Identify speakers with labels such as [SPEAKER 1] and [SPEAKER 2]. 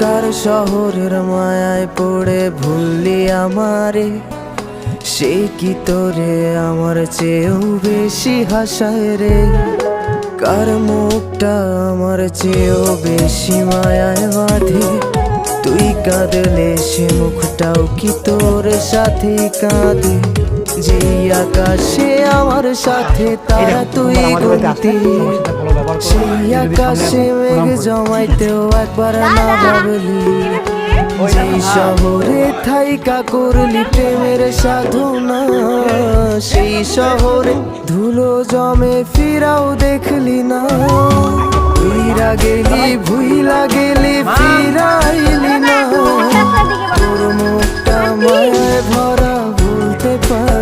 [SPEAKER 1] কার শহরের মায়ায় পড়ে ভুললি আমারে, সে কি তোরে আমার চেয়েও বেশি হাসায় রে। কার মুখটা আমার চেয়েও বেশি মায়ায় বাঁধে, তুই কাঁদলে সে মুখটাও কি তোর সাথে কাঁদে। যে আকাশে আমার সাথে তারা তুই গুনতি, সেই আকাশে মেঘ জমাইতেও একবার না ভাবলি। যেই শহরে থাইকা করলি প্রেমের সাধনা, সেই শহরে ধুলো জমে ফিরাও দেখলি না। তুইরা গেলি ভুইলা গেলি ফিরাইলি না, তোর মুখটা মায়ায় ভরা ভুলতে পার